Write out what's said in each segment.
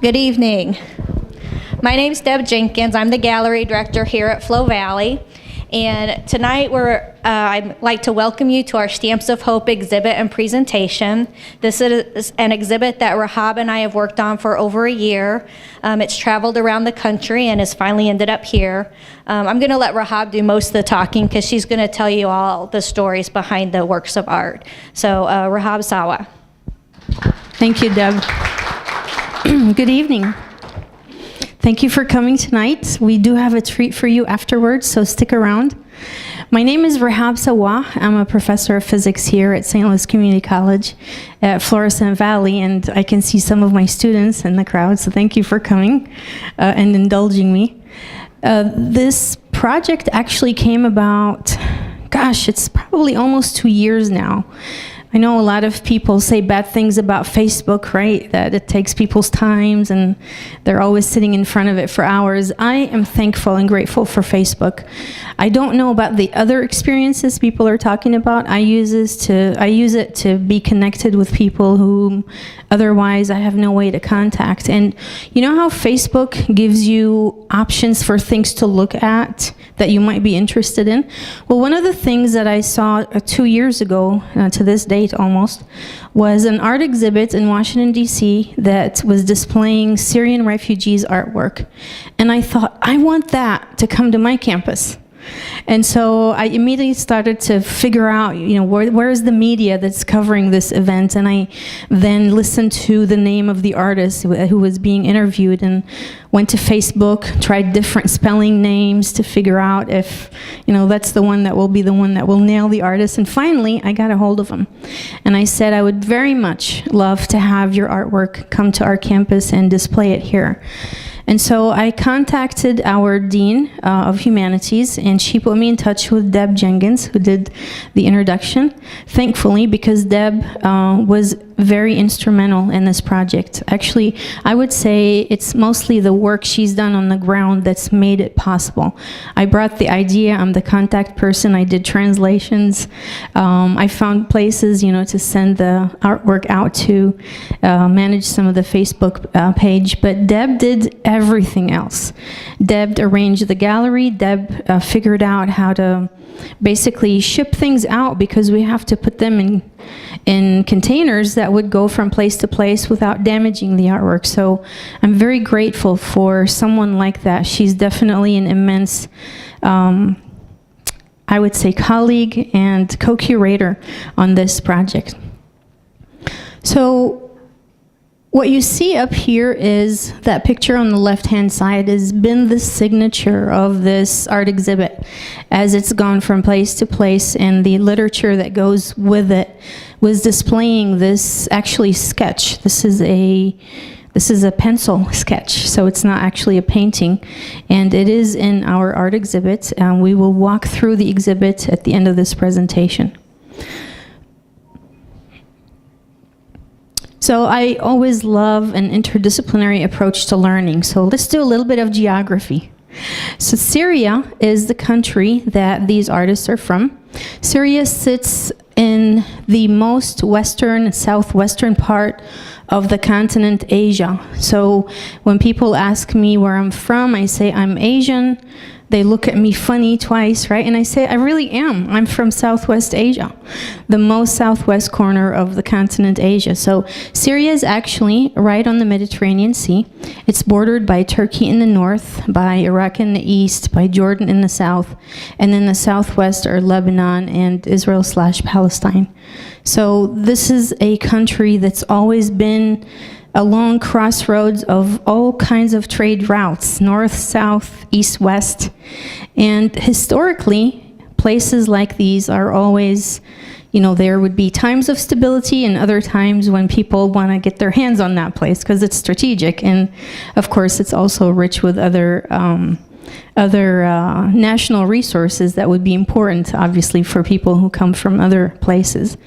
Good evening. My name's Deb Jenkins. I'm the gallery director here at Florissant Valley. And tonight I'd like to welcome you to our Stamps of Hope exhibit and presentation. This is an exhibit that Rihab and I have worked on for over a year. It's traveled around the country and has finally ended up here. I'm going to let Rihab do most of the talking because she's going to tell you all the stories behind the works of art. So Rihab Sawah. Thank you, Deb. Good evening. Thank you for coming tonight. We do have a treat for you afterwards, so stick around. My name is Rihab Sawah. I'm a professor of physics here at St. Louis Community College at Florissant Valley, and I can see some of my students in the crowd, so thank you for coming and indulging me. This project actually came about, gosh, it's probably almost 2 years now. I know a lot of people say bad things about Facebook, right? That it takes people's times and they're always sitting in front of it for hours. I am thankful and grateful for Facebook. I don't know about the other experiences people are talking about. I use it to be connected with people whom otherwise I have no way to contact. And you know how Facebook gives you options for things to look at that you might be interested in? Well, one of the things that I saw 2 years ago, to this date almost, was an art exhibit in Washington, D.C. that was displaying Syrian refugees artwork. And I thought, I want that to come to my campus. And so I immediately started to figure out, where is the media that's covering this event? And I then listened to the name of the artist who was being interviewed and went to Facebook, tried different spelling names to figure out if, that's the one that will be the one that will nail the artist. And finally, I got a hold of him. And I said, I would very much love to have your artwork come to our campus and display it here. And so I contacted our Dean of Humanities, and she put me in touch with Deb Jenkins, who did the introduction, thankfully, because Deb was very instrumental in this project. Actually, I would say it's mostly the work she's done on the ground that's made it possible. I brought the idea, I'm the contact person, I did translations, I found places, to send the artwork out to, manage some of the Facebook page, but Deb did everything else. Deb arranged the gallery, Deb figured out how to basically ship things out because we have to put them in containers that would go from place to place without damaging the artwork. So I'm very grateful for someone like that. She's definitely an immense, I would say, colleague and co-curator on this project. So what you see up here is that picture on the left-hand side has been the signature of this art exhibit as it's gone from place to place, and the literature that goes with it was displaying this actually sketch. This is a pencil sketch, so it's not actually a painting, and it is in our art exhibit. We will walk through the exhibit at the end of this presentation. So I always love an interdisciplinary approach to learning. So let's do a little bit of geography. So Syria is the country that these artists are from. Syria sits in the most western, southwestern part of the continent Asia. So when people ask me where I'm from, I say I'm Asian. They look at me funny twice, right? And I say, I really am. I'm from Southwest Asia, the most southwest corner of the continent Asia. So Syria is actually right on the Mediterranean Sea. It's bordered by Turkey in the north, by Iraq in the east, by Jordan in the south, and then the southwest are Lebanon and Israel/Palestine. So this is a country that's always been along crossroads of all kinds of trade routes, north, south, east, west. And historically, places like these are always, there would be times of stability and other times when people want to get their hands on that place because it's strategic. And of course, it's also rich with other national resources that would be important, obviously, for people who come from other places.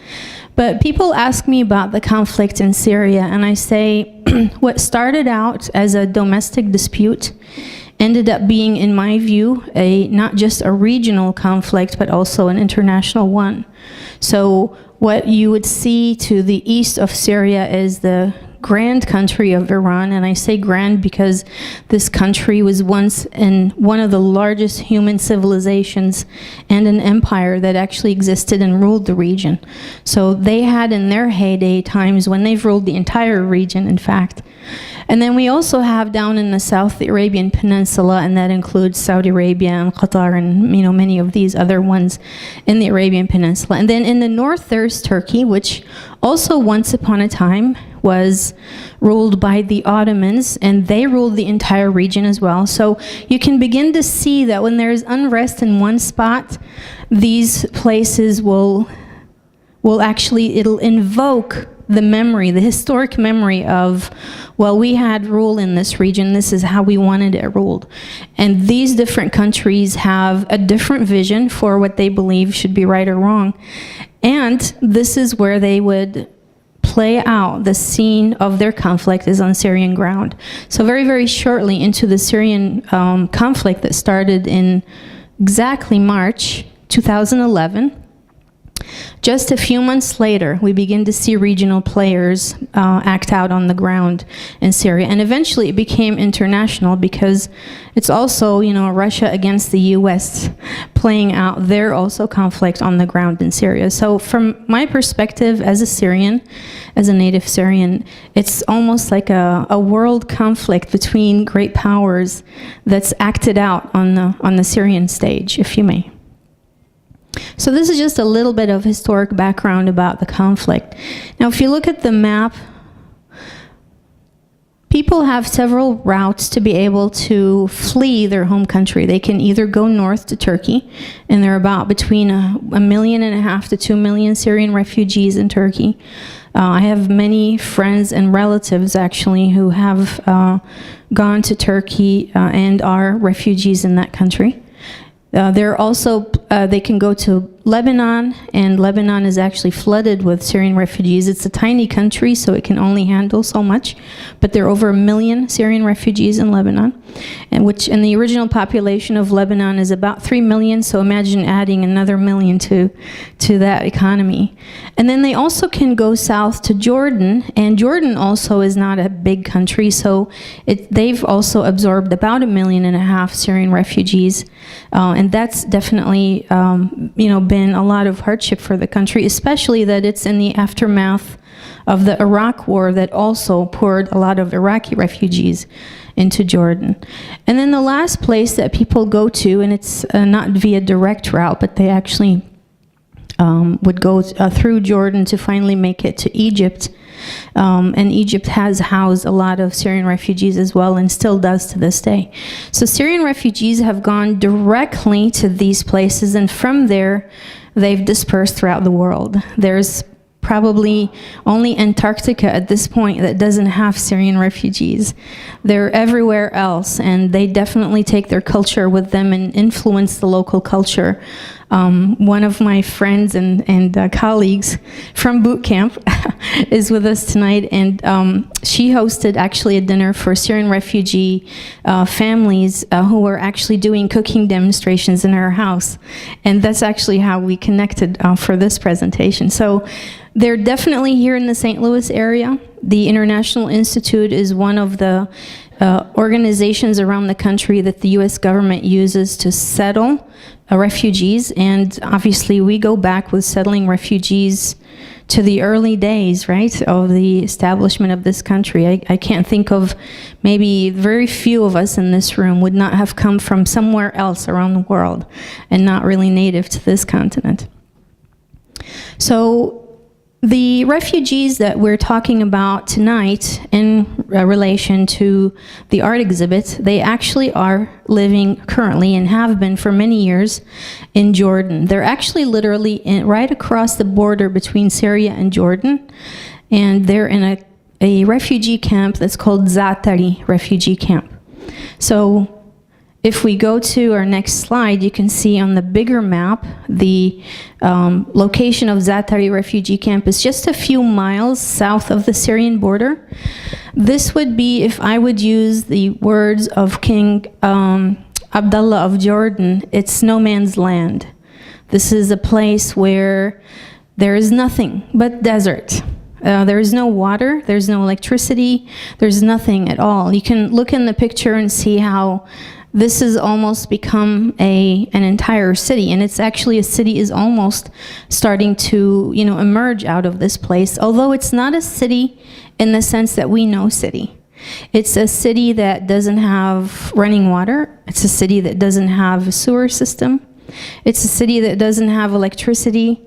But people ask me about the conflict in Syria, and I say what started out as a domestic dispute ended up being, in my view, not just a regional conflict, but also an international one. So what you would see to the east of Syria is the grand country of Iran, and I say grand because this country was once in one of the largest human civilizations and an empire that actually existed and ruled the region. So they had in their heyday times when they've ruled the entire region, in fact. And then we also have down in the south the Arabian Peninsula, and that includes Saudi Arabia and Qatar and many of these other ones in the Arabian Peninsula. And then in the north there's Turkey, which also once upon a time was ruled by the Ottomans, and they ruled the entire region as well. So you can begin to see that when there's unrest in one spot, these places will actually, it'll invoke the memory, the historic memory of, well, we had rule in this region, this is how we wanted it ruled. And these different countries have a different vision for what they believe should be right or wrong. And this is where they would play out the scene of their conflict is on Syrian ground. So very, very shortly into the Syrian conflict that started in exactly March 2011, just a few months later, we begin to see regional players act out on the ground in Syria. And eventually it became international because it's also, Russia against the US playing out their also conflict on the ground in Syria. So from my perspective as a Syrian, as a native Syrian, it's almost like a world conflict between great powers that's acted out on the Syrian stage, if you may. So this is just a little bit of historic background about the conflict. Now, if you look at the map, people have several routes to be able to flee their home country. They can either go north to Turkey, and there are about between 1.5 million to 2 million Syrian refugees in Turkey. I have many friends and relatives, actually, who have gone to Turkey and are refugees in that country. They're also, they can go to Lebanon, and Lebanon is actually flooded with Syrian refugees. It's a tiny country, so it can only handle so much, but there are over 1 million Syrian refugees in Lebanon, and the original population of Lebanon is about 3 million, so imagine adding another 1 million to that economy. And then they also can go south to Jordan, and Jordan also is not a big country, so they've also absorbed about 1.5 million Syrian refugees, and that's definitely, been a lot of hardship for the country, especially that it's in the aftermath of the Iraq war that also poured a lot of Iraqi refugees into Jordan. And then the last place that people go to, and it's not via direct route, but they actually would go through Jordan to finally make it to Egypt. And Egypt has housed a lot of Syrian refugees as well, and still does to this day. So Syrian refugees have gone directly to these places, and from there they've dispersed throughout the world. There's probably only Antarctica at this point that doesn't have Syrian refugees. They're everywhere else, and they definitely take their culture with them and influence the local culture. One of my friends and colleagues from boot camp is with us tonight, and she hosted actually a dinner for Syrian refugee families who were actually doing cooking demonstrations in her house. And that's actually how we connected for this presentation. So they're definitely here in the St. Louis area. The International Institute is one of the organizations around the country that the U.S. government uses to settle refugees, and obviously we go back with settling refugees to the early days, right, of the establishment of this country. I can't think of, maybe very few of us in this room would not have come from somewhere else around the world and not really native to this continent. So the refugees that we're talking about tonight in relation to the art exhibit, they actually are living currently and have been for many years in Jordan. They're actually literally right across the border between Syria and Jordan, and they're in a refugee camp that's called Zaatari Refugee Camp. So if we go to our next slide, you can see on the bigger map, the location of Zaatari Refugee Camp is just a few miles south of the Syrian border. This would be, if I would use the words of King Abdullah of Jordan, it's no man's land. This is a place where there is nothing but desert. There is no water, there's no electricity, there's nothing at all. You can look in the picture and see how this has almost become an entire city, and it's actually a city is almost starting to, emerge out of this place, although it's not a city in the sense that we know city. It's a city that doesn't have running water. It's a city that doesn't have a sewer system. It's a city that doesn't have electricity.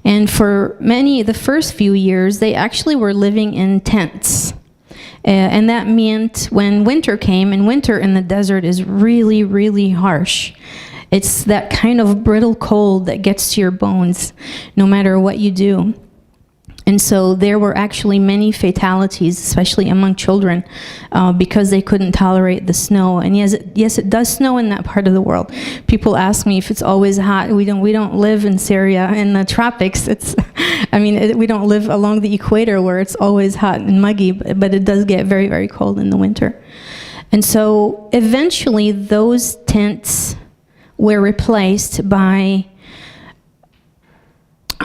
And for the first few years, they actually were living in tents. And that meant when winter came, and winter in the desert is really, really harsh. It's that kind of brittle cold that gets to your bones no matter what you do. And so there were actually many fatalities, especially among children, because they couldn't tolerate the snow. And yes, it does snow in that part of the world. People ask me if it's always hot. We don't live in Syria in the tropics. We don't live along the equator where it's always hot and muggy, but it does get very, very cold in the winter. And so eventually those tents were replaced by,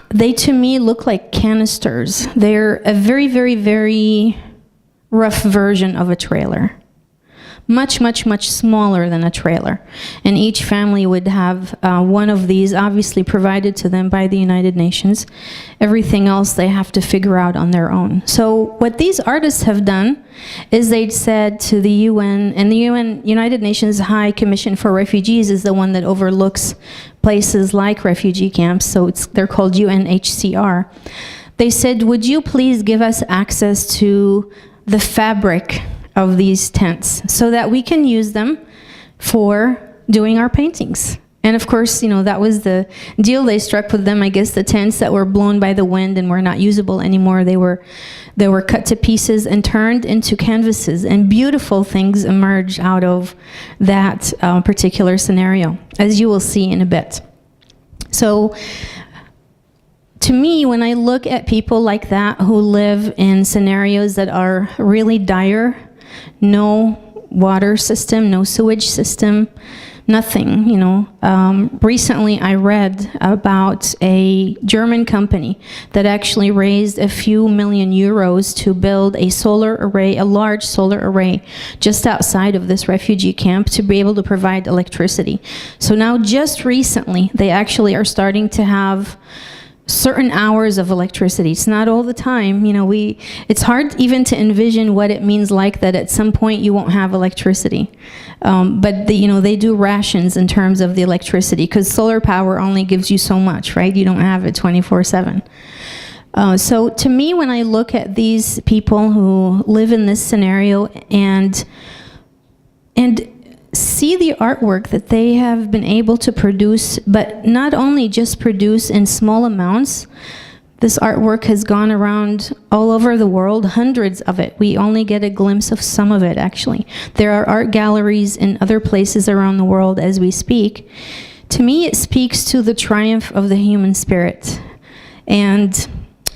they to me look like canisters. They're a very, very, very rough version of a trailer. Much, much, much smaller than a trailer. And each family would have one of these, obviously provided to them by the United Nations. Everything else they have to figure out on their own. So what these artists have done is they'd said to the UN, and the United Nations High Commission for Refugees is the one that overlooks places like refugee camps, so they're called UNHCR. They said, would you please give us access to the fabric of these tents so that we can use them for doing our paintings. And of course, that was the deal they struck with them. I guess the tents that were blown by the wind and were not usable anymore, they were cut to pieces and turned into canvases, and beautiful things emerged out of that particular scenario, as you will see in a bit. So to me, when I look at people like that who live in scenarios that are really dire, no water system, no sewage system, nothing, Recently I read about a German company that actually raised a few million euros to build a solar array, a large solar array, just outside of this refugee camp to be able to provide electricity. So now just recently, they actually are starting to have certain hours of electricity. It's not all the time. It's hard even to envision what it means like that at some point you won't have electricity. But they do rations in terms of the electricity, because solar power only gives you so much, right? You don't have it 24/7. So to me, when I look at these people who live in this scenario and see the artwork that they have been able to produce, but not only just produce in small amounts. This artwork has gone around all over the world, hundreds of it. We only get a glimpse of some of it, actually. There are art galleries in other places around the world as we speak. To me, it speaks to the triumph of the human spirit. And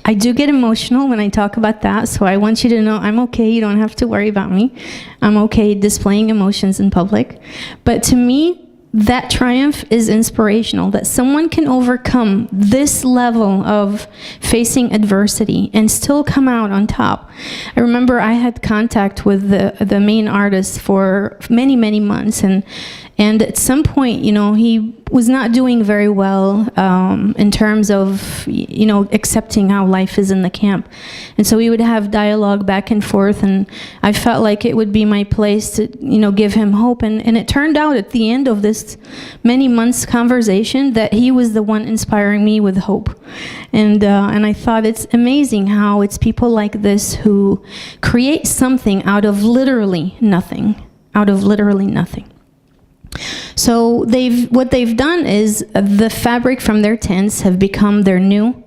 I do get emotional when I talk about that, so I want you to know I'm okay. You don't have to worry about me. I'm okay displaying emotions in public. But to me, that triumph is inspirational, that someone can overcome this level of facing adversity and still come out on top. I remember I had contact with the main artist for many, many months, and at some point, he was not doing very well in terms of, accepting how life is in the camp. And so we would have dialogue back and forth, and I felt like it would be my place to, give him hope. And it turned out at the end of this many months conversation that he was the one inspiring me with hope. And I thought it's amazing how it's people like this who create something out of literally nothing, So what they've done is the fabric from their tents have become their new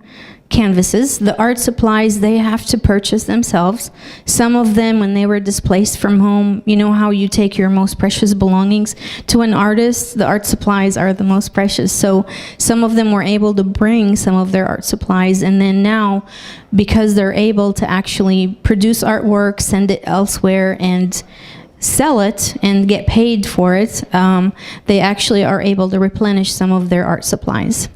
canvases. The art supplies they have to purchase themselves. Some of them, when they were displaced from home, how you take your most precious belongings. To an artist, the art supplies are the most precious. So some of them were able to bring some of their art supplies, and then now, because they're able to actually produce artwork, send it elsewhere, and sell it and get paid for it, they actually are able to replenish some of their art supplies.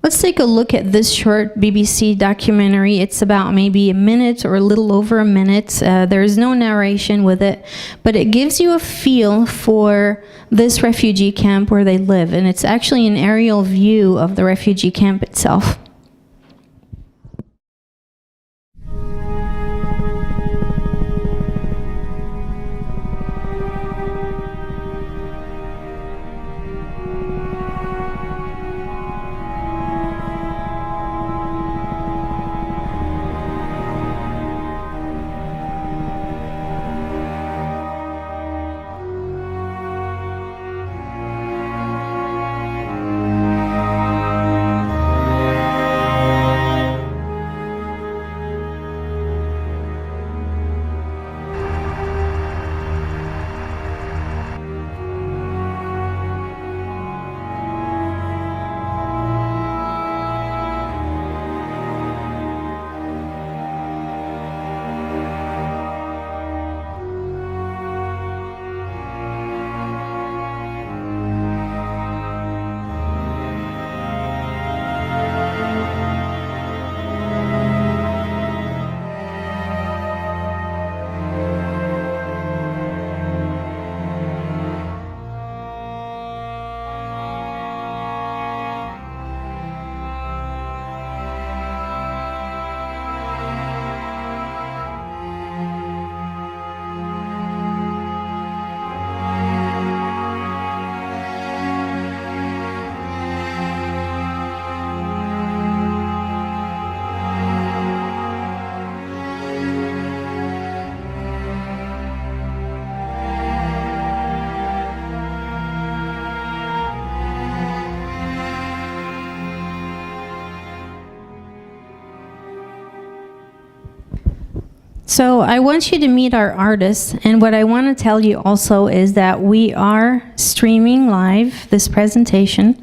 Let's take a look at this short BBC documentary. It's about maybe a minute or a little over a minute. There is no narration with it, but it gives you a feel for this refugee camp where they live, and it's actually an aerial view of the refugee camp itself. So I want you to meet our artists, and what I want to tell you also is that we are streaming live this presentation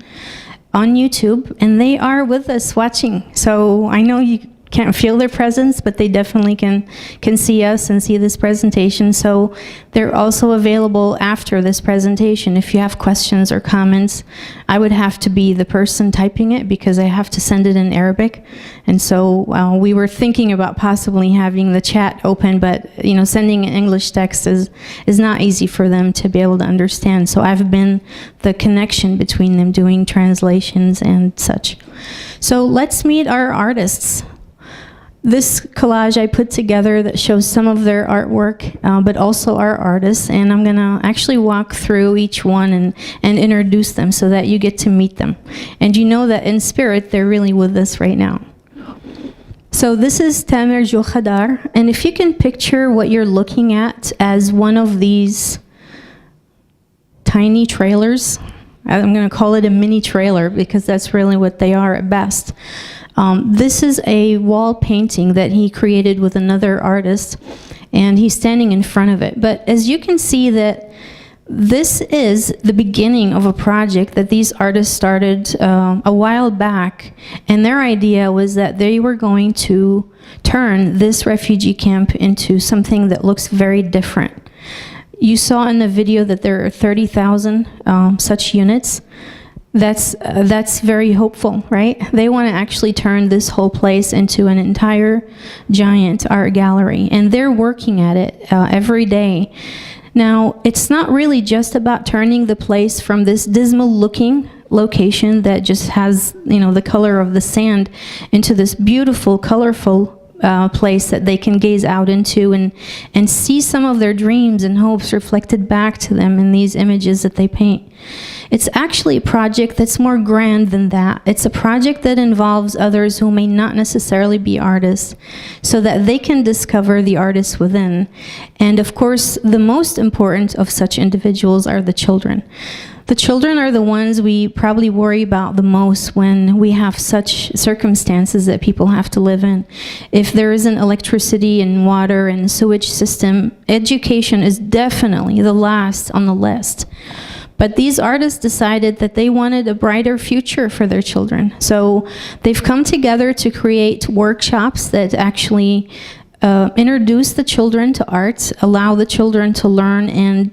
on YouTube, and they are with us watching. So I know you can't feel their presence, but they definitely can see us and see this presentation. So they're also available after this presentation. If you have questions or comments, I would have to be the person typing it because I have to send it in Arabic. And so we were thinking about possibly having the chat open, but sending an English text is not easy for them to be able to understand. So I've been the connection between them doing translations and such. So let's meet our artists. This collage I put together that shows some of their artwork, but also our artists, and I'm gonna actually walk through each one and introduce them so that you get to meet them. And you know that in spirit, they're really with us right now. So this is Tamara Hadar, and if you can picture what you're looking at as one of these tiny trailers, I'm gonna call it a mini trailer because that's really what they are at best. This is a wall painting that he created with another artist, and he's standing in front of it. But as you can see that this is the beginning of a project that these artists started a while back, and their idea was that they were going to turn this refugee camp into something that looks very different. You saw in the video that there are 30,000 such units. That's very hopeful, right? They want to actually turn this whole place into an entire giant art gallery, and they're working at it every day. Now, it's not really just about turning the place from this dismal-looking location that just has, the color of the sand into this beautiful, colorful place that they can gaze out into and see some of their dreams and hopes reflected back to them in these images that they paint. It's actually a project that's more grand than that. It's a project that involves others who may not necessarily be artists, so that they can discover the artists within. And of course, the most important of such individuals are the children. The children are the ones we probably worry about the most when we have such circumstances that people have to live in. If there isn't electricity and water and sewage system, education is definitely the last on the list. But these artists decided that they wanted a brighter future for their children. So they've come together to create workshops that actually introduce the children to art, allow the children to learn and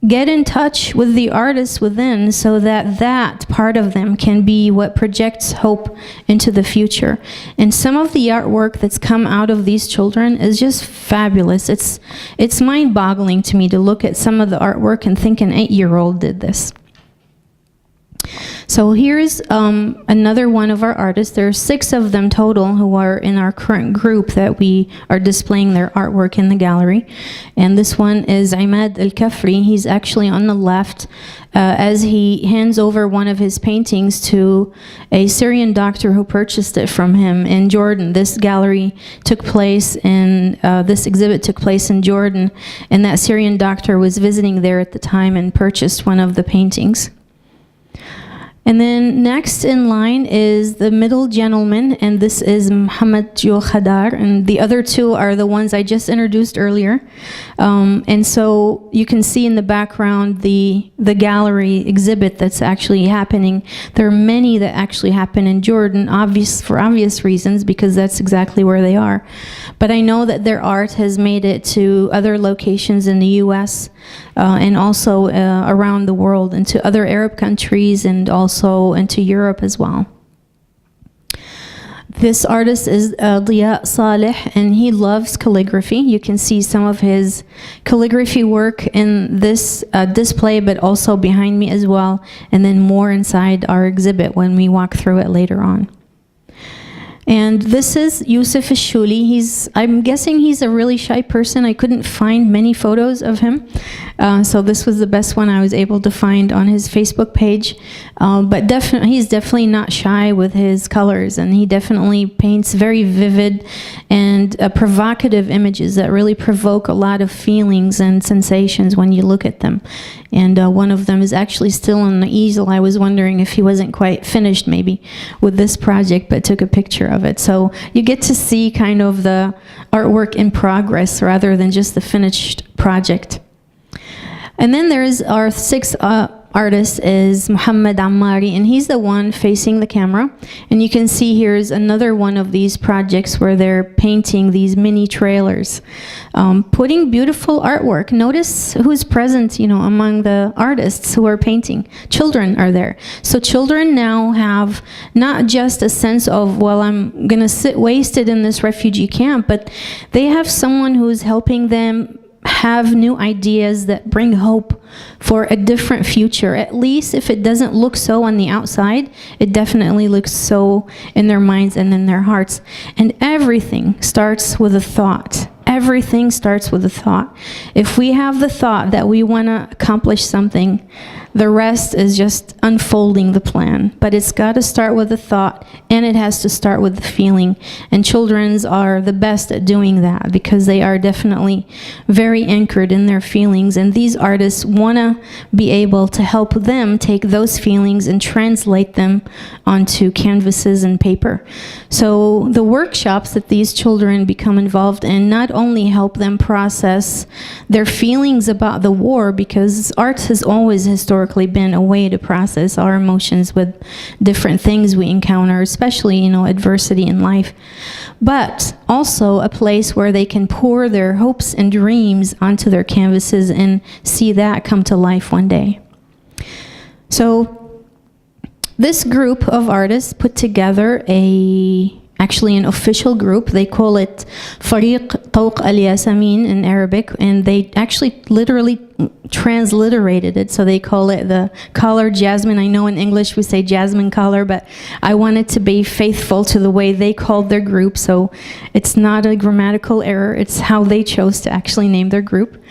get in touch with the artists within so that that part of them can be what projects hope into the future. And some of the artwork that's come out of these children is just fabulous. It's mind-boggling to me to look at some of the artwork and think an 8-year-old did this. So here's another one of our artists. There are 6 of them total who are in our current group that we are displaying their artwork in the gallery. And this one is Imad Caffrey. He's actually on the left as he hands over one of his paintings to a Syrian doctor who purchased it from him in Jordan. This gallery took place in, this exhibit took place in Jordan, and that Syrian doctor was visiting there at the time and purchased one of the paintings. And then next in line is the middle gentleman, and this is Tamara Hadar, and the other 2 are the ones I just introduced earlier. And so you can see in the background the gallery exhibit that's actually happening. There are many that actually happen in Jordan, for obvious reasons, because that's exactly where they are. But I know that their art has made it to other locations in the US and also around the world, and to other Arab countries, and also into Europe as well. This artist is Leah Saleh, and he loves calligraphy. You can see some of his calligraphy work in this display, but also behind me as well, and then more inside our exhibit when we walk through it later on. And this is Yousefi Xu Li. I'm guessing he's a really shy person. I couldn't find many photos of him. So this was the best one I was able to find on his Facebook page. But he's definitely not shy with his colors, and he definitely paints very vivid and provocative images that really provoke a lot of feelings and sensations when you look at them. And one of them is actually still on the easel. I was wondering if he wasn't quite finished maybe with this project, but took a picture of it. So you get to see kind of the artwork in progress rather than just the finished project. And then there's our 6th artist is Muhammad Ammari, and he's the one facing the camera. And you can see here's another one of these projects where they're painting these mini trailers, putting beautiful artwork. Notice who's present, among the artists who are painting. Children are there. So children now have not just a sense of, well, I'm gonna sit wasted in this refugee camp, but they have someone who's helping them have new ideas that bring hope for a different future. At least if it doesn't look so on the outside, it definitely looks so in their minds and in their hearts. And everything starts with a thought. Everything starts with a thought. If we have the thought that we want to accomplish something, the rest is just unfolding the plan. But it's got to start with a thought, and it has to start with the feeling. And children's are the best at doing that because they are definitely very anchored in their feelings. And these artists want to be able to help them take those feelings and translate them onto canvases and paper. So the workshops that these children become involved in not only help them process their feelings about the war, because art has always historically been a way to process our emotions with different things we encounter, especially, adversity in life, but also a place where they can pour their hopes and dreams onto their canvases and see that come to life one day. So this group of artists put together actually an official group. They call it Fariq Tawq al-Yasamin in Arabic, and they actually literally transliterated it, so they call it the Color Jasmine. I know in English we say Jasmine Color, but I wanted to be faithful to the way they called their group, so it's not a grammatical error, it's how they chose to actually name their group.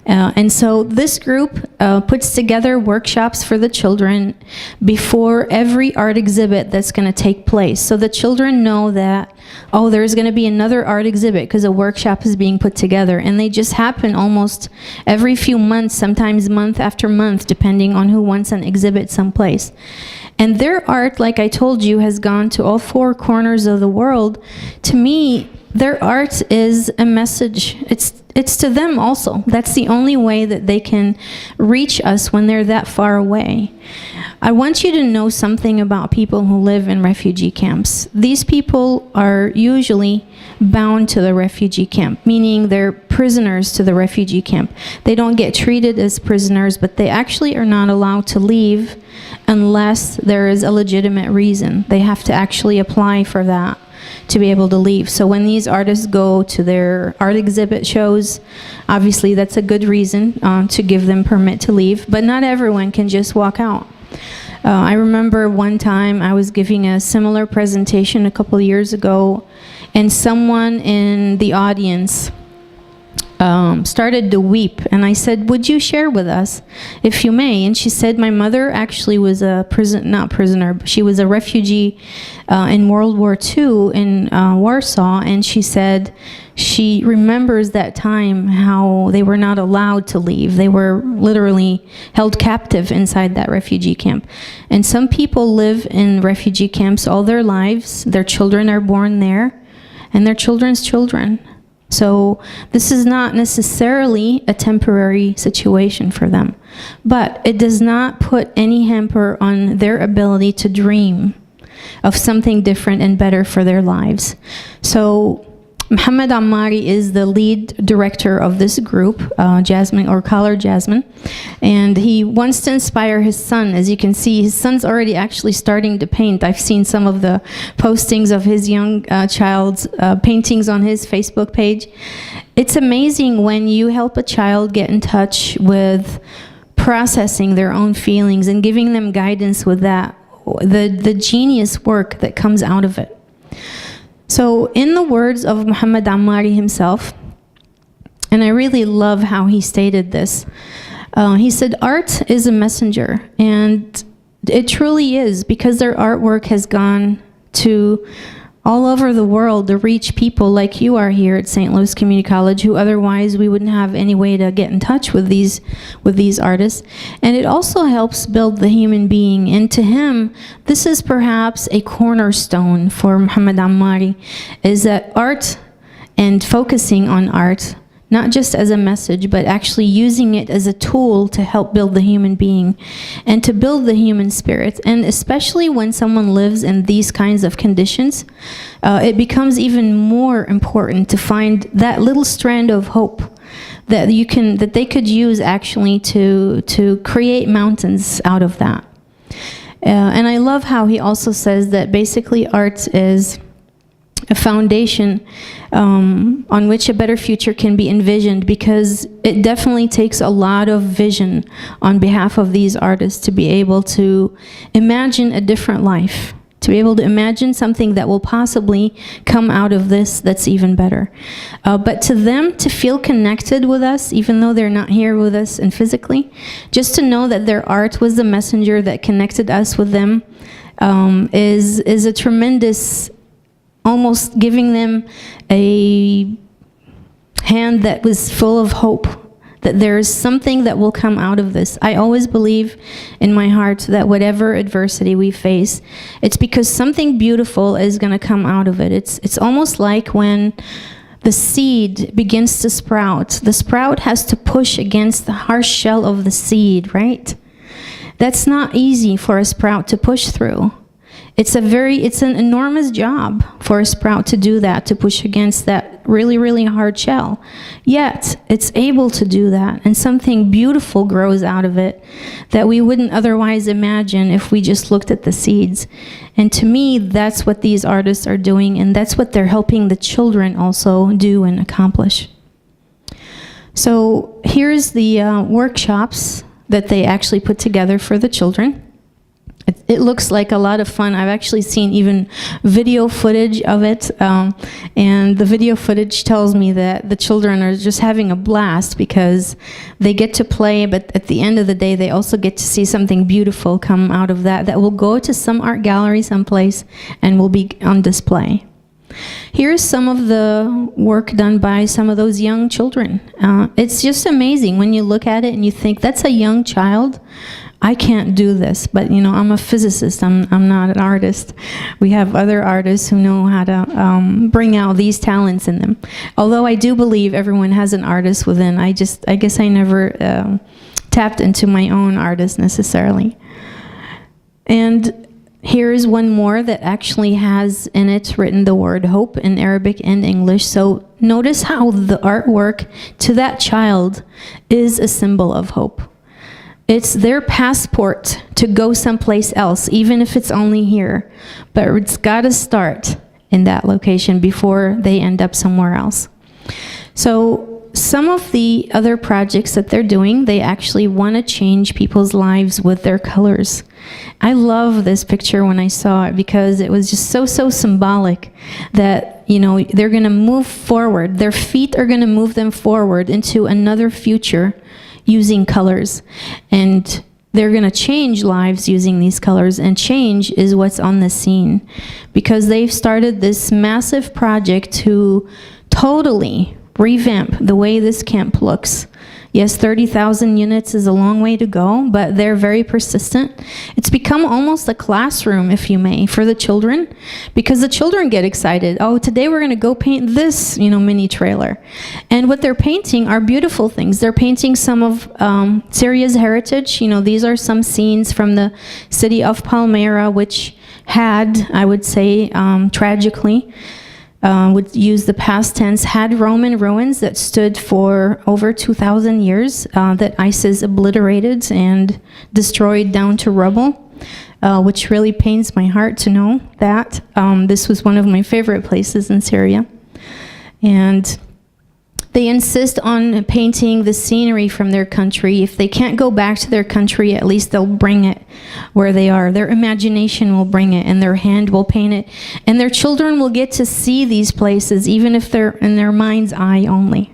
And so this group puts together workshops for the children before every art exhibit that's going to take place. So the children know that, oh, there's going to be another art exhibit because a workshop is being put together. And they just happen almost every few months, sometimes month after month, depending on who wants an exhibit someplace. And their art, like I told you, has gone to all 4 corners of the world. To me, their art is a message. It's to them also. That's the only way that they can reach us when they're that far away. I want you to know something about people who live in refugee camps. These people are usually bound to the refugee camp, meaning they're prisoners to the refugee camp. They don't get treated as prisoners, but they actually are not allowed to leave unless there is a legitimate reason. They have to actually apply for that to be able to leave. So when these artists go to their art exhibit shows, obviously that's a good reason to give them permit to leave, but not everyone can just walk out. I remember one time I was giving a similar presentation a couple of years ago, and someone in the audience started to weep, and I said, would you share with us, if you may? And she said, my mother actually was a not prisoner, but she was a refugee in World War II in Warsaw, and she said she remembers that time, how they were not allowed to leave. They were literally held captive inside that refugee camp. And some people live in refugee camps all their lives. Their children are born there, and their children's children. So this is not necessarily a temporary situation for them, but it does not put any hamper on their ability to dream of something different and better for their lives. So Mohammed Ammari is the lead director of this group, Jasmine, or Color Jasmine, and he wants to inspire his son. As you can see, his son's already actually starting to paint. I've seen some of the postings of his young child's paintings on his Facebook page. It's amazing when you help a child get in touch with processing their own feelings and giving them guidance with that, the genius work that comes out of it. So in the words of Mohammed Ammari himself, and I really love how he stated this, he said, art is a messenger, and it truly is, because their artwork has gone to all over the world to reach people like you are here at St. Louis Community College, who otherwise we wouldn't have any way to get in touch with these artists. And it also helps build the human being. And to him, this is perhaps a cornerstone for Mohammed Ammari, is that art and focusing on art, not just as a message, but actually using it as a tool to help build the human being and to build the human spirit. And especially when someone lives in these kinds of conditions, it becomes even more important to find that little strand of hope that they could use actually to create mountains out of that. And I love how he also says that basically art is a foundation on which a better future can be envisioned, because it definitely takes a lot of vision on behalf of these artists to be able to imagine a different life, to be able to imagine something that will possibly come out of this that's even better. But to them, to feel connected with us, even though they're not here with us and physically, just to know that their art was the messenger that connected us with them, is a tremendous, almost giving them a hand that was full of hope, that there is something that will come out of this. I always believe in my heart that whatever adversity we face, it's because something beautiful is going to come out of it. It's almost like when the seed begins to sprout. The sprout has to push against the harsh shell of the seed, right? That's not easy for a sprout to push through. It's an enormous job for a sprout to do that, to push against that really, really hard shell. Yet, it's able to do that, and something beautiful grows out of it that we wouldn't otherwise imagine if we just looked at the seeds. And to me, that's what these artists are doing, and that's what they're helping the children also do and accomplish. So here's the workshops that they actually put together for the children. It looks like a lot of fun. I've actually seen even video footage of it, and the video footage tells me that the children are just having a blast because they get to play, but at the end of the day, they also get to see something beautiful come out of that will go to some art gallery someplace and will be on display. Here's some of the work done by some of those young children. It's just amazing when you look at it and you think, that's a young child. I can't do this, but you know, I'm a physicist, I'm not an artist. We have other artists who know how to bring out these talents in them. Although I do believe everyone has an artist within, I guess I never tapped into my own artist necessarily. And here is one more that actually has in it written the word hope in Arabic and English. So notice how the artwork to that child is a symbol of hope. It's their passport to go someplace else, even if it's only here. But it's got to start in that location before they end up somewhere else. So some of the other projects that they're doing, they actually want to change people's lives with their colors. I love this picture when I saw it because it was just so symbolic that, you know, they're going to move forward. Their feet are going to move them forward into another future using colors. And they're going to change lives using these colors, and change is what's on the scene because they've started this massive project to totally revamp the way this camp looks. Yes, 30,000 units is a long way to go, but they're very persistent. It's become almost a classroom, if you may, for the children, because the children get excited. Oh, today we're going to go paint this, you know, mini trailer. And what they're painting are beautiful things. They're painting some of Syria's heritage. You know, these are some scenes from the city of Palmyra, which had, I would say, tragically, would use the past tense, had Roman ruins that stood for over 2,000 years that ISIS obliterated and destroyed down to rubble, which really pains my heart to know that. This was one of my favorite places in Syria. And they insist on painting the scenery from their country. If they can't go back to their country, at least they'll bring it where they are. Their imagination will bring it, and their hand will paint it. And their children will get to see these places, even if they're in their mind's eye only.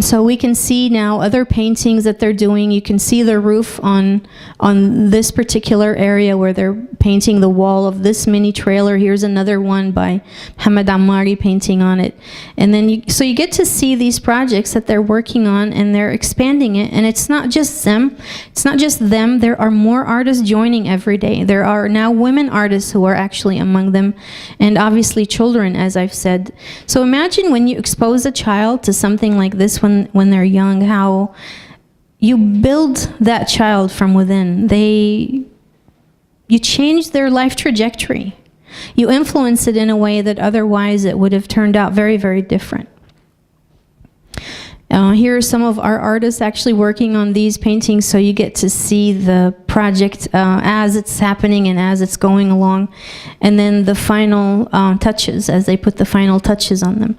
So we can see now other paintings that they're doing. You can see the roof on this particular area where they're painting the wall of this mini trailer. Here's another one by Hamad Ammari painting on it. And then so you get to see these projects that they're working on, and they're expanding it. And it's not just them. It's not just them. There are more artists joining every day. There are now women artists who are actually among them, and obviously children, as I've said. So imagine when you expose a child to something like this when they're young, how you build that child from within. You change their life trajectory. You influence it in a way that otherwise it would have turned out very, very different. Here are some of our artists actually working on these paintings, so you get to see the project as it's happening and as it's going along, and then the final touches, as they put the final touches on them.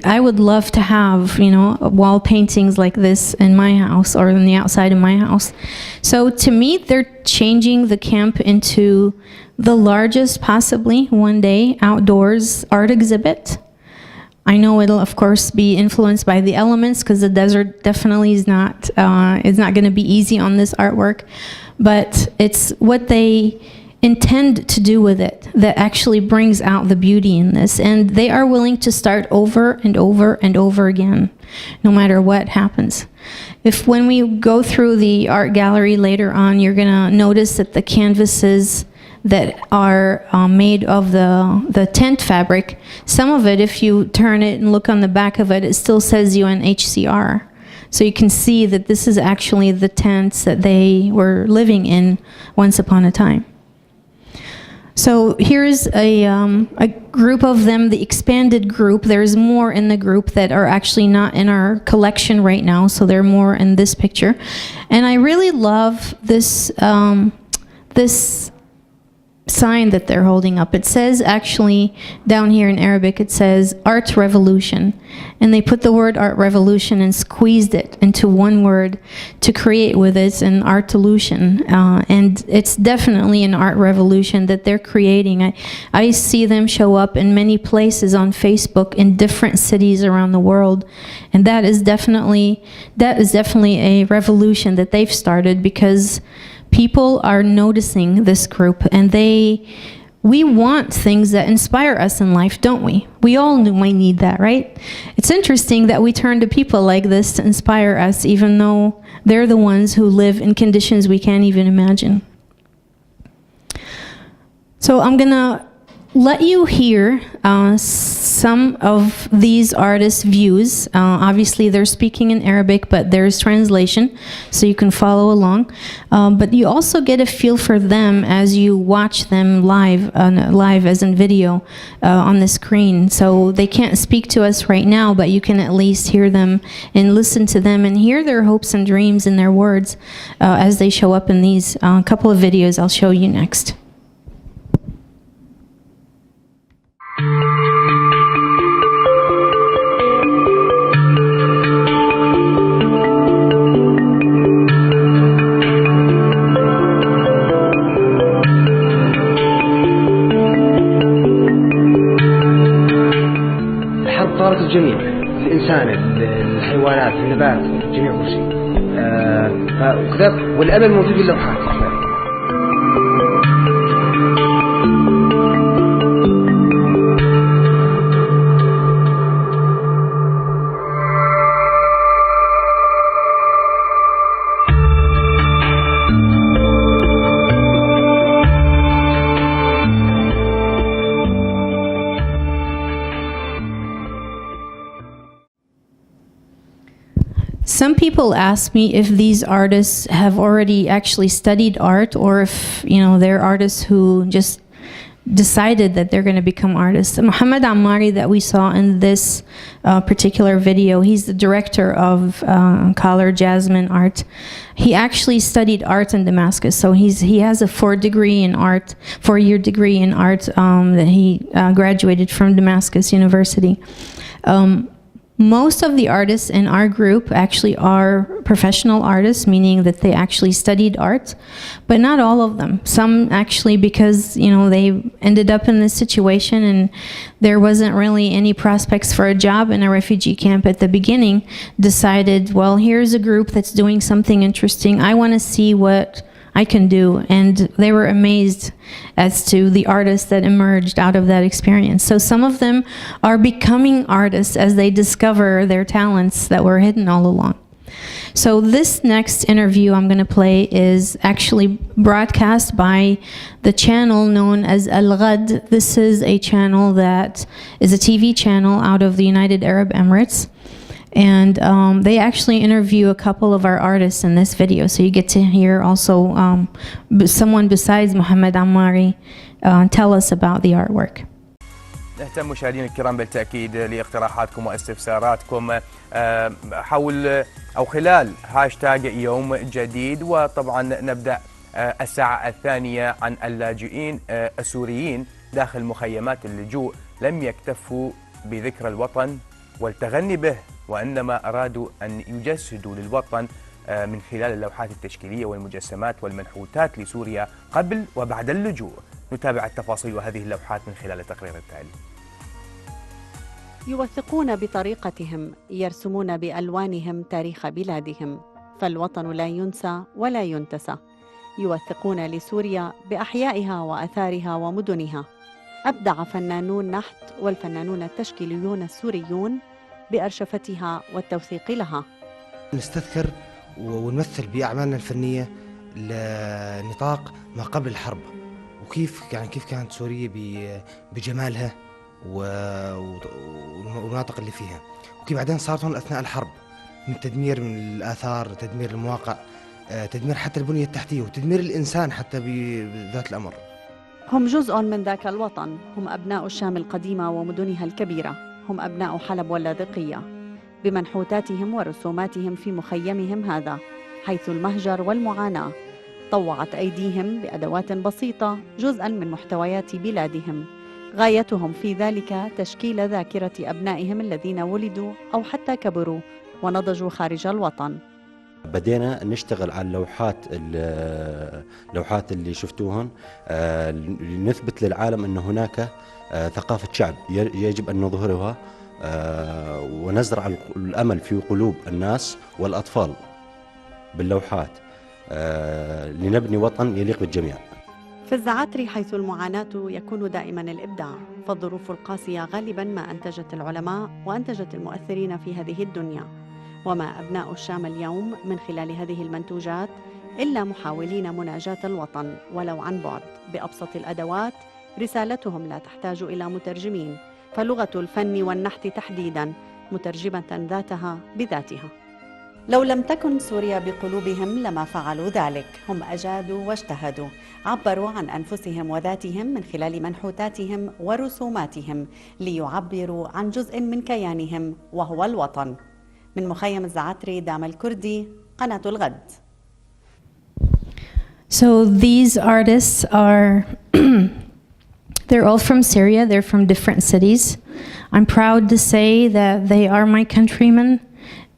I would love to have, you know, wall paintings like this in my house or on the outside of my house. So to me, they're changing the camp into the largest, possibly one day, outdoors art exhibit. I know it'll, of course, be influenced by the elements, because the desert definitely is not going to be easy on this artwork. But it's what they intend to do with it that actually brings out the beauty in this. And they are willing to start over and over and over again, no matter what happens. When we go through the art gallery later on, you're going to notice that the canvases that are made of the tent fabric, some of it, if you turn it and look on the back of it, it still says UNHCR. So you can see that this is actually the tents that they were living in once upon a time. So here's a group of them, the expanded group. There's more in the group that are actually not in our collection right now, so they're more in this picture. And I really love this, this sign that they're holding up. It says, actually, down here in Arabic, it says Art Revolution. And they put the word Art Revolution and squeezed it into one word to create with it an Artolution. And it's definitely an art revolution that they're creating. I see them show up in many places on Facebook in different cities around the world. And that is definitely a revolution that they've started, because people are noticing this group, and we want things that inspire us in life, don't we? We all might need that, right? It's interesting that we turn to people like this to inspire us, even though they're the ones who live in conditions we can't even imagine. So I'm gonna let you hear some of these artists' views. Obviously, they're speaking in Arabic, but there's translation, so you can follow along. But you also get a feel for them as you watch them live as in video on the screen. So they can't speak to us right now, but you can at least hear them and listen to them and hear their hopes and dreams in their words as they show up in these couple of videos I'll show you next. الحرب طارت الجميع، الإنسان، الحيوانات، النبات، جميع كل شيء. وكذا والأمل موجود في اللوحات. Some people ask me if these artists have already actually studied art, or if, you know, they're artists who just decided that they're going to become artists. Muhammad Ammari that we saw in this particular video, he's the director of Color Jasmine art. He actually studied art in Damascus, so he has a 4-year degree in art that he graduated from Damascus University. Most of the artists in our group actually are professional artists, meaning that they actually studied art, but not all of them. Some actually, because, you know, they ended up in this situation and there wasn't really any prospects for a job in a refugee camp at the beginning, decided, well, here's a group that's doing something interesting. I want to see what I can do. And they were amazed as to the artists that emerged out of that experience. So some of them are becoming artists as they discover their talents that were hidden all along. So this next interview I'm going to play is actually broadcast by the channel known as Al-Ghad. This is a channel that is a TV channel out of the United Arab Emirates. And they actually interview a couple of our artists in this video. So you get to hear also someone besides Muhammad Ammari tell us about the artwork. نهتم مشاهدينا الكرام بالتأكيد لاقتراحاتكم واستفساراتكم حول أو خلال هاشتاج يوم جديد. وطبعا نبدأ الساعة 2 عن اللاجئين السوريين داخل مخيمات اللجوء لم يكتفوا بذكر الوطن والتغني به، وإنما أرادوا أن يجسدوا للوطن من خلال اللوحات التشكيلية والمجسمات والمنحوتات لسوريا قبل وبعد اللجوء. نتابع التفاصيل وهذه اللوحات من خلال التقرير التالي. يوثقون بطريقتهم، يرسمون بألوانهم تاريخ بلادهم، فالوطن لا ينسى ولا ينتسى. يوثقون لسوريا بأحيائها وأثارها ومدنها. أبدع فنانو النحت والفنانون التشكيليون السوريون بأرشفتها والتوثيق لها. نستذكر ونمثل بأعمالنا الفنية لنطاق ما قبل الحرب، وكيف كانت سوريا بجمالها والمناطق اللي فيها، وكيف بعدين صارت هون أثناء الحرب من تدمير من الآثار، تدمير المواقع، تدمير حتى البنية التحتية وتدمير الإنسان حتى بذات الأمر. هم جزء من ذاك الوطن، هم أبناء الشام القديمة ومدنها الكبيرة، هم أبناء حلب واللاذقية بمنحوتاتهم ورسوماتهم في مخيمهم هذا، حيث المهجر والمعاناة طوعت أيديهم بأدوات بسيطة جزءاً من محتويات بلادهم. غايتهم في ذلك تشكيل ذاكرة أبنائهم الذين ولدوا أو حتى كبروا ونضجوا خارج الوطن. بدينا نشتغل على اللوحات اللي شفتوهن لنثبت للعالم أن هناك ثقافة شعب يجب أن نظهرها ونزرع الأمل في قلوب الناس والأطفال باللوحات لنبني وطن يليق بالجميع. في الزعاتر حيث المعاناة يكون دائما الإبداع، فالظروف القاسية غالبا ما أنتجت العلماء وأنتجت المؤثرين في هذه الدنيا. وما أبناء الشام اليوم من خلال هذه المنتوجات إلا محاولين مناجاة الوطن ولو عن بعد بأبسط الأدوات. رسالتهم لا تحتاج إلى مترجمين، فلغة الفن والنحت تحديداً مترجمة ذاتها بذاتها. لو لم تكن سوريا بقلوبهم لما فعلوا ذلك. هم أجادوا واجتهدوا، عبروا عن أنفسهم وذاتهم من خلال منحوتاتهم ورسوماتهم ليعبروا عن جزء من كيانهم وهو الوطن. من مخيم الزعاتري دام الكردي، قناة الغد. So these artists are, they're all from Syria, they're from different cities. I'm proud to say that they are my countrymen,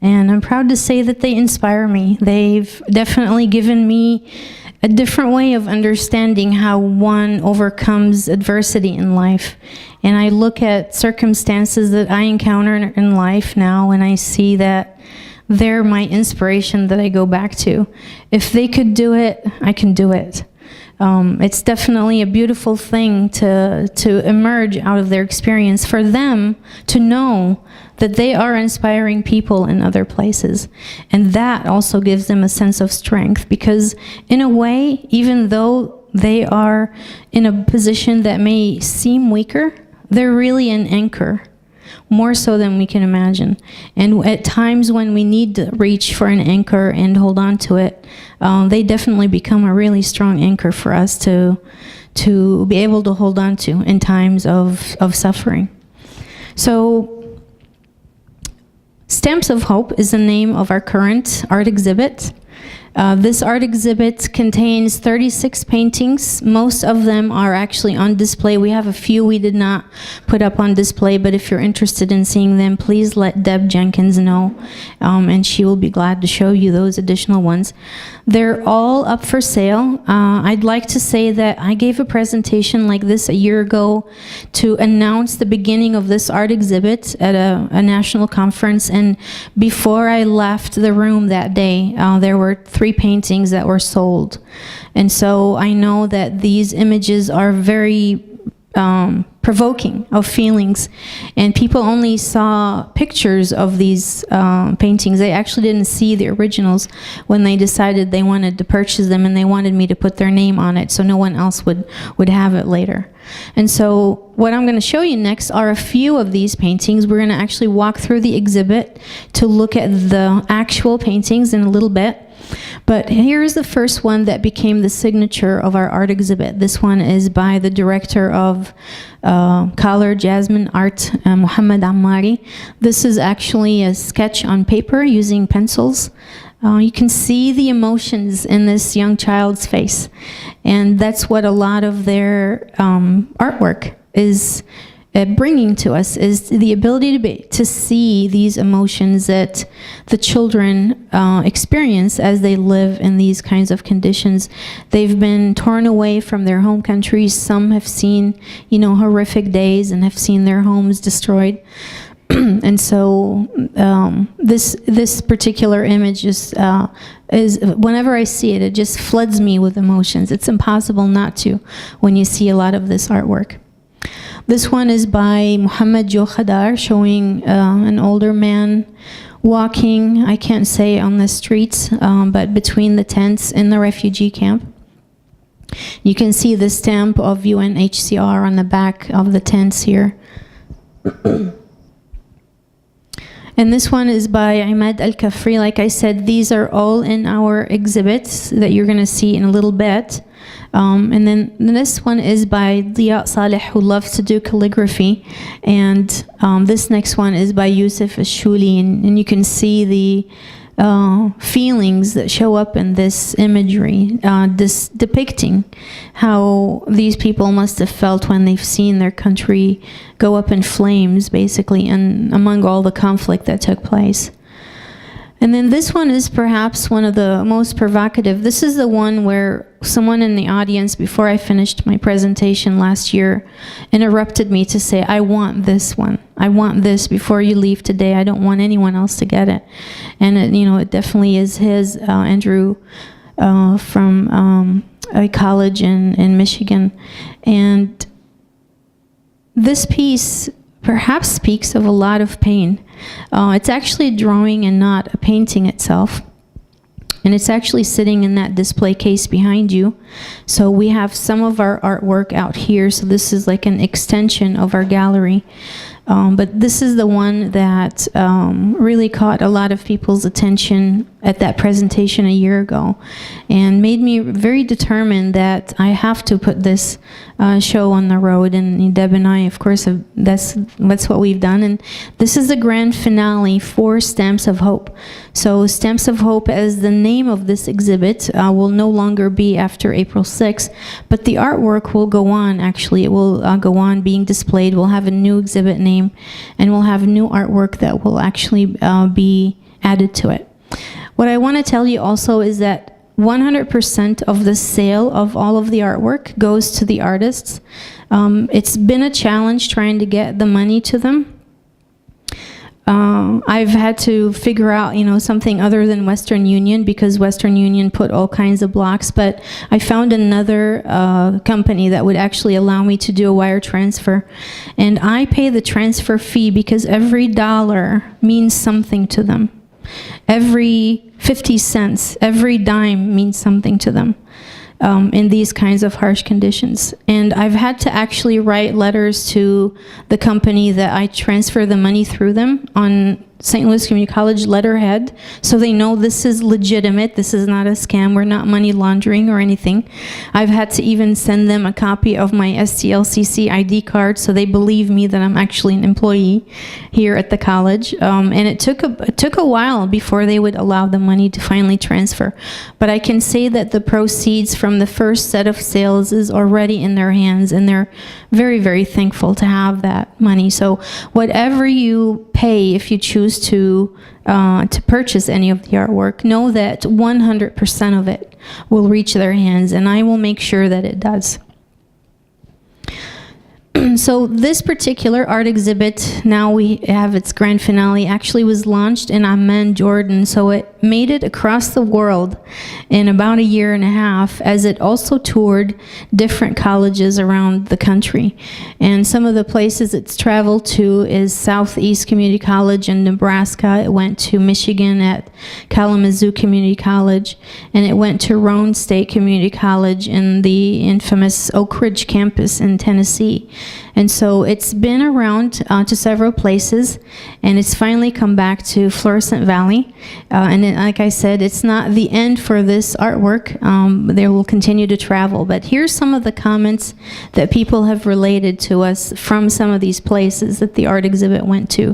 and I'm proud to say that they inspire me. They've definitely given me a different way of understanding how one overcomes adversity in life. And I look at circumstances that I encounter in life now, and I see that they're my inspiration that I go back to. If they could do it, I can do it. It's definitely a beautiful thing to emerge out of their experience, for them to know that they are inspiring people in other places. And that also gives them a sense of strength, because in a way, even though they are in a position that may seem weaker, they're really an anchor, more so than we can imagine. And at times when we need to reach for an anchor and hold on to it, they definitely become a really strong anchor for us to be able to hold on to in times of suffering. So Stamps of Hope is the name of our current art exhibit. This art exhibit contains 36 paintings. Most of them are actually on display. We have a few we did not put up on display, but if you're interested in seeing them, please let Deb Jenkins know, and she will be glad to show you those additional ones. They're all up for sale. I'd like to say that I gave a presentation like this a year ago to announce the beginning of this art exhibit at a national conference, and before I left the room that day, there were 3 paintings that were sold. And so I know that these images are very provoking of feelings, and people only saw pictures of these paintings. They actually didn't see the originals when they decided they wanted to purchase them, and they wanted me to put their name on it so no one else would have it later. And so what I'm going to show you next are a few of these paintings. We're going to actually walk through the exhibit to look at the actual paintings in a little bit. But here's the first one that became the signature of our art exhibit. This one is by the director of Color Jasmine Art, Muhammad Ammari. This is actually a sketch on paper using pencils. You can see the emotions in this young child's face. And that's what a lot of their artwork is bringing to us, is the ability to see these emotions that the children experience as they live in these kinds of conditions. They've been torn away from their home countries. Some have seen, horrific days and have seen their homes destroyed. And so this particular image is whenever I see it, it just floods me with emotions. It's impossible not to when you see a lot of this artwork. This one is by Muhammad Hadar, showing an older man walking, I can't say on the streets, but between the tents in the refugee camp. You can see the stamp of UNHCR on the back of the tents here. And this one is by Imad Caffrey. Like I said, these are all in our exhibits that you're going to see in a little bit. And then this one is by Leah Saleh, who loves to do calligraphy. And this next one is by Yousefi Xu Li. And you can see the feelings that show up in this imagery, this depicting how these people must have felt when they've seen their country go up in flames, basically, and among all the conflict that took place. And then this one is perhaps one of the most provocative. This is the one where someone in the audience, before I finished my presentation last year, interrupted me to say, I want this one. I want this before you leave today. I don't want anyone else to get it. And it definitely is his, Andrew, from a college in Michigan. And this piece perhaps speaks of a lot of pain. It's actually a drawing and not a painting itself. and it's actually sitting in that display case behind you. So we have some of our artwork out here, so this is like an extension of our gallery. But this is the one that really caught a lot of people's attention at that presentation a year ago, and made me very determined that I have to put this show on the road. And Deb and I, of course, that's what we've done. And this is the grand finale for Stamps of Hope. So Stamps of Hope, as the name of this exhibit, will no longer be after April 6th, but the artwork will go on. Actually, it will go on being displayed. We'll have a new exhibit name, and we'll have new artwork that will actually be added to it. What I want to tell you also is that 100% of the sale of all of the artwork goes to the artists. It's been a challenge trying to get the money to them. I've had to figure out, something other than Western Union, because Western Union put all kinds of blocks, but I found another company that would actually allow me to do a wire transfer. And I pay the transfer fee because every dollar means something to them. Every 50 cents, every dime means something to them. In these kinds of harsh conditions. And I've had to actually write letters to the company that I transfer the money through them on St. Louis Community College letterhead, so they know this is legitimate, this is not a scam, we're not money laundering or anything. I've had to even send them a copy of my STLCC ID card so they believe me that I'm actually an employee here at the college. And it took a while before they would allow the money to finally transfer. But I can say that the proceeds from the first set of sales is already in their hands, and they're very, very thankful to have that money. So whatever you pay, if you choose to purchase any of the artwork, know that 100% of it will reach their hands, and I will make sure that it does. So this particular art exhibit, now we have its grand finale, actually was launched in Amman, Jordan. So it made it across the world in about a year and a half, as it also toured different colleges around the country. And some of the places it's traveled to is Southeast Community College in Nebraska. It went to Michigan at Kalamazoo Community College, and it went to Roane State Community College in the infamous Oak Ridge campus in Tennessee. And so it's been around to several places, and it's finally come back to Florissant Valley. And like I said, it's not the end for this artwork. They will continue to travel. But here's some of the comments that people have related to us from some of these places that the art exhibit went to,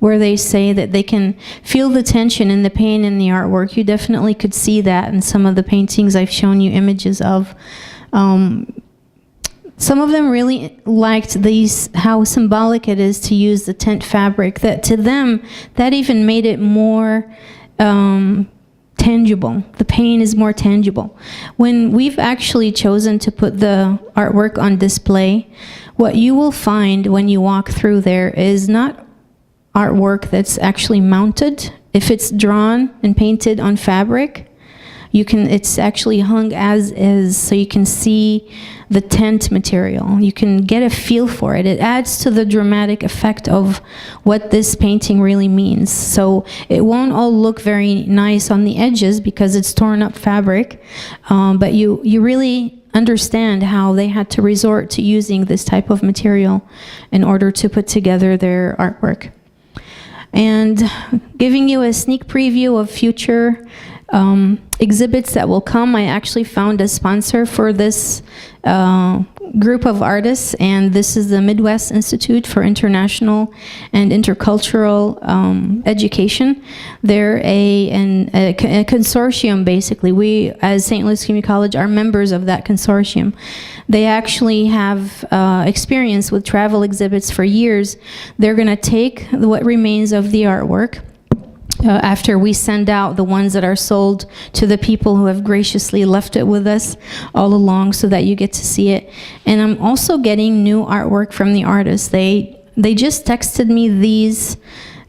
where they say that they can feel the tension and the pain in the artwork. You definitely could see that in some of the paintings I've shown you images of. Some of them really liked how symbolic it is to use the tent fabric, that to them, that even made it more tangible. The pain is more tangible. When we've actually chosen to put the artwork on display, what you will find when you walk through there is not artwork that's actually mounted. If it's drawn and painted on fabric, it's actually hung as is, so you can see the tent material. You can get a feel for it. It adds to the dramatic effect of what this painting really means. So it won't all look very nice on the edges because it's torn up fabric, but you really understand how they had to resort to using this type of material in order to put together their artwork. And giving you a sneak preview of future exhibits that will come, I actually found a sponsor for this group of artists, and this is the Midwest Institute for International and Intercultural Education. They're a consortium, basically. We, as St. Louis Community College, are members of that consortium. They actually have experience with travel exhibits for years. They're going to take what remains of the artwork after we send out the ones that are sold to the people who have graciously left it with us all along, so that you get to see it. And I'm also getting new artwork from the artists. They just texted me these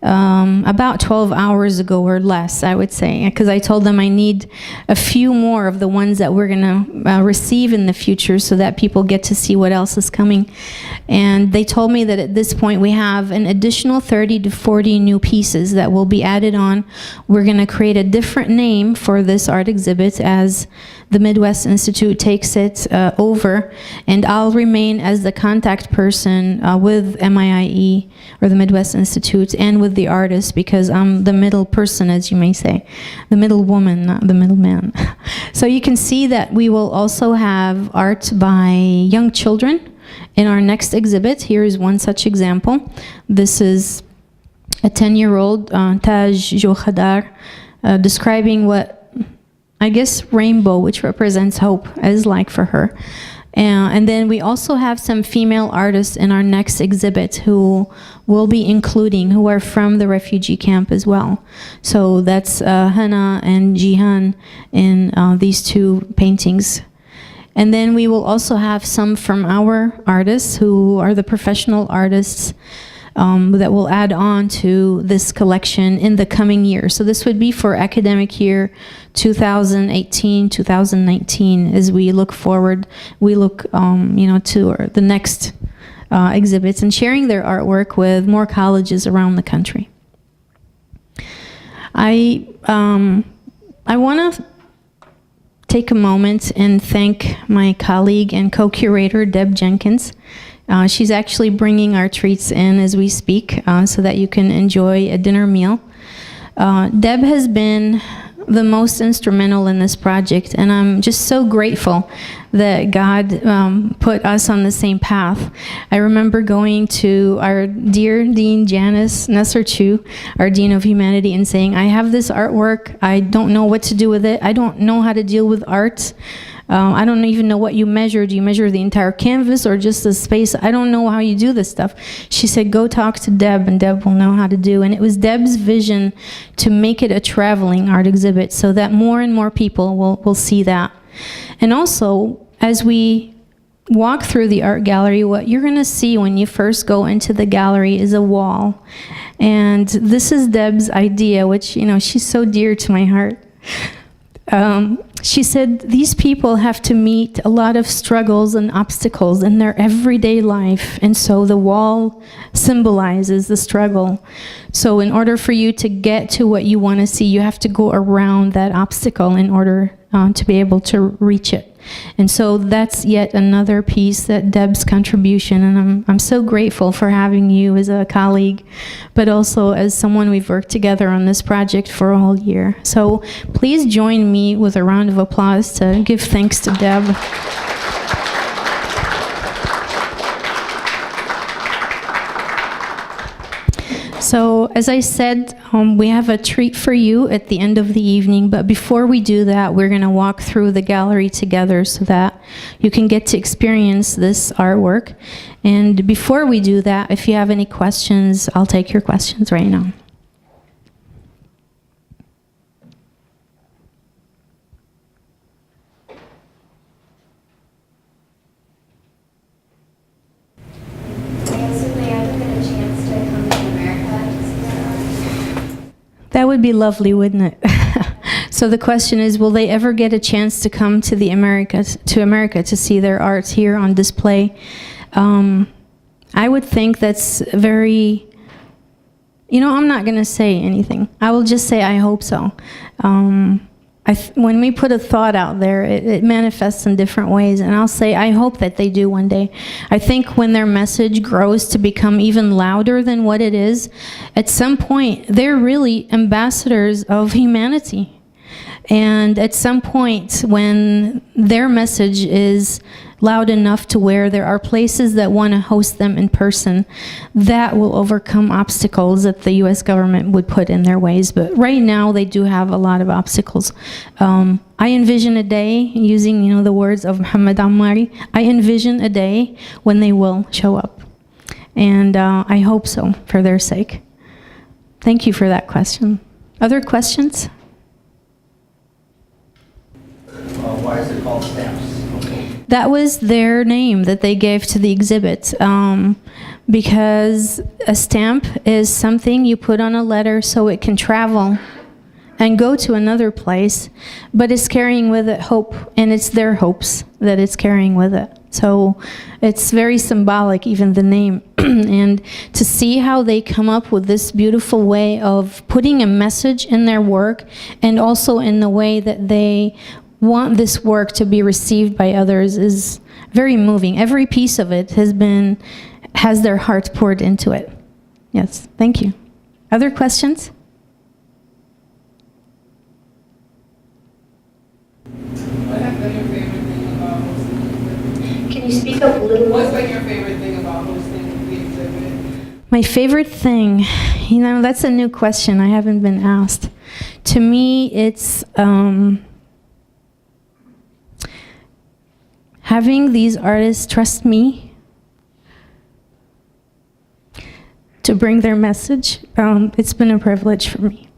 about 12 hours ago or less, I would say, because I told them I need a few more of the ones that we're going to receive in the future so that people get to see what else is coming. And they told me that at this point we have an additional 30 to 40 new pieces that will be added on. We're going to create a different name for this art exhibit as the Midwest Institute takes it over, and I'll remain as the contact person with MIIE, or the Midwest Institute, and with the artist, because I'm the middle person, as you may say, the middle woman, not the middle man. So you can see that we will also have art by young children in our next exhibit. Here is one such example. This is a 10-year-old, Taj Jo Hadar, describing what I guess rainbow, which represents hope, is like for her. And then we also have some female artists in our next exhibit who will be including, who are from the refugee camp as well. So that's Hana and Jihan in these two paintings. And then we will also have some from our artists who are the professional artists that will add on to this collection in the coming year. So this would be for academic year 2018-2019. As we look forward, we look to the next exhibits and sharing their artwork with more colleges around the country. I want to take a moment and thank my colleague and co-curator, Deb Jenkins. She's actually bringing our treats in as we speak so that you can enjoy a dinner meal. Deb has been the most instrumental in this project, and I'm just so grateful that God put us on the same path. I remember going to our dear Dean Janice Nesser-Chu, our Dean of Humanity, and saying, I have this artwork, I don't know what to do with it, I don't know how to deal with art. I don't even know what you measure. Do you measure the entire canvas or just the space? I don't know how you do this stuff. She said, go talk to Deb, and Deb will know how to do. And it was Deb's vision to make it a traveling art exhibit so that more and more people will see that. And also, as we walk through the art gallery, what you're going to see when you first go into the gallery is a wall. And this is Deb's idea, which, she's so dear to my heart. She said these people have to meet a lot of struggles and obstacles in their everyday life, and so the wall symbolizes the struggle. So in order for you to get to what you want to see, you have to go around that obstacle in order to be able to reach it. And so that's yet another piece that Deb's contribution, and I'm so grateful for having you as a colleague, but also as someone we've worked together on this project for a whole year. So please join me with a round of applause to give thanks to Deb. So, as I said, we have a treat for you at the end of the evening, but before we do that, we're going to walk through the gallery together so that you can get to experience this artwork. And before we do that, if you have any questions, I'll take your questions right now. That would be lovely, wouldn't it? So the question is, will they ever get a chance to come to America to see their art here on display? I would think that's very, I'm not going to say anything. I will just say I hope so. When we put a thought out there, it manifests in different ways, and I'll say I hope that they do one day. I think when their message grows to become even louder than what it is, at some point, they're really ambassadors of humanity. And at some point, when their message is loud enough to where there are places that want to host them in person, that will overcome obstacles that the U.S. government would put in their ways. But right now, they do have a lot of obstacles. I envision a day, using the words of Muhammad Ammari, I envision a day when they will show up. And I hope so, for their sake. Thank you for that question. Other questions? Why is it called stamps? That was their name that they gave to the exhibit. because a stamp is something you put on a letter so it can travel and go to another place, but it's carrying with it hope, and it's their hopes that it's carrying with it. So it's very symbolic, even the name. And to see how they come up with this beautiful way of putting a message in their work, and also in the way that they want this work to be received by others, is very moving. Every piece of it has their heart poured into it. Yes, thank you. Other questions? What has been your favorite thing about hosting? Can you speak up a little? What's been your favorite thing about hosting the exhibit? My favorite thing, that's a new question. I haven't been asked. To me, it's having these artists trust me to bring their message. It's been a privilege for me.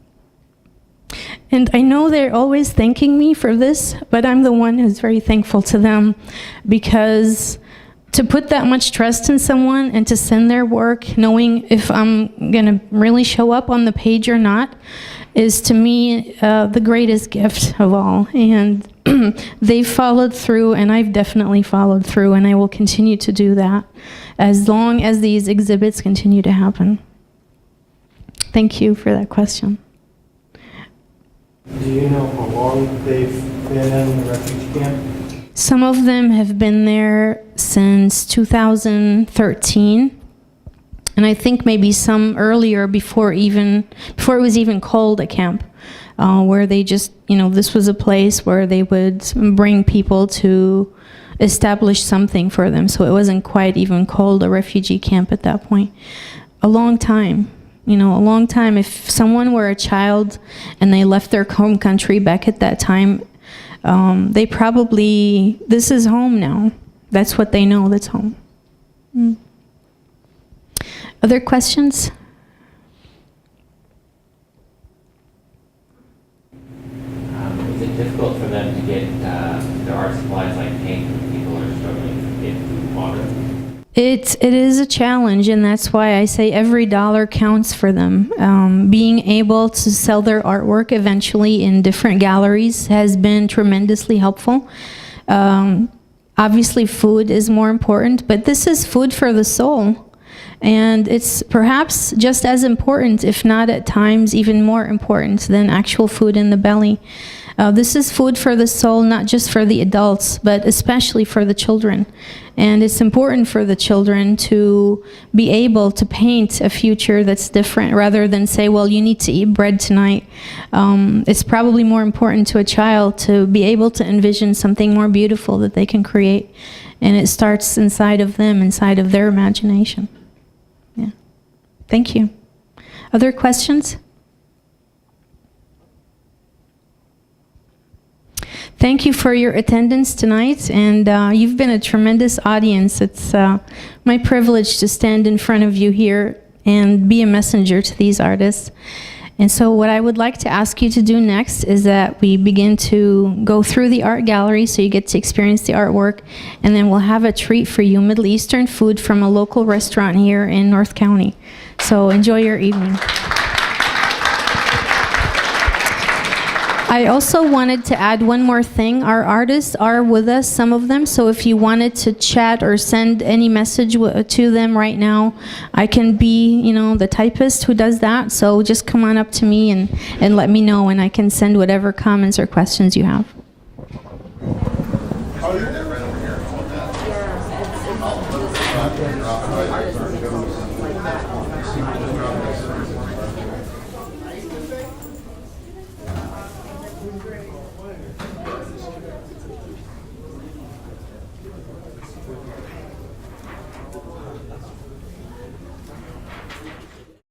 And I know they're always thanking me for this, but I'm the one who's very thankful to them, because to put that much trust in someone and to send their work, knowing if I'm gonna really show up on the page or not, is to me the greatest gift of all. And they've followed through, and I've definitely followed through, and I will continue to do that as long as these exhibits continue to happen. Thank you for that question. Do you know how long they've been in the refugee camp? Some of them have been there since 2013, and I think maybe some earlier, before it was even called a camp, where they just, this was a place where they would bring people to establish something for them. So it wasn't quite even called a refugee camp at that point. A long time. A long time. If someone were a child and they left their home country back at that time, they probably, this is home now. That's what they know, that's home. Other questions? Is it difficult for them to get their art supplies like paint when people are struggling to get food and water? It is a challenge, and that's why I say every dollar counts for them. Being able to sell their artwork eventually in different galleries has been tremendously helpful. Obviously, food is more important, but this is food for the soul. And it's perhaps just as important, if not at times even more important, than actual food in the belly. This is food for the soul, not just for the adults, but especially for the children. And it's important for the children to be able to paint a future that's different, rather than say, well, you need to eat bread tonight. It's probably more important to a child to be able to envision something more beautiful that they can create. And it starts inside of them, inside of their imagination. Yeah. Thank you. Other questions? Thank you for your attendance tonight, and you've been a tremendous audience. It's my privilege to stand in front of you here and be a messenger to these artists. And so what I would like to ask you to do next is that we begin to go through the art gallery so you get to experience the artwork, and then we'll have a treat for you, Middle Eastern food from a local restaurant here in North County. So enjoy your evening. I also wanted to add one more thing. Our artists are with us, some of them, so if you wanted to chat or send any message to them right now, I can be, the typist who does that. So just come on up to me and let me know, and I can send whatever comments or questions you have.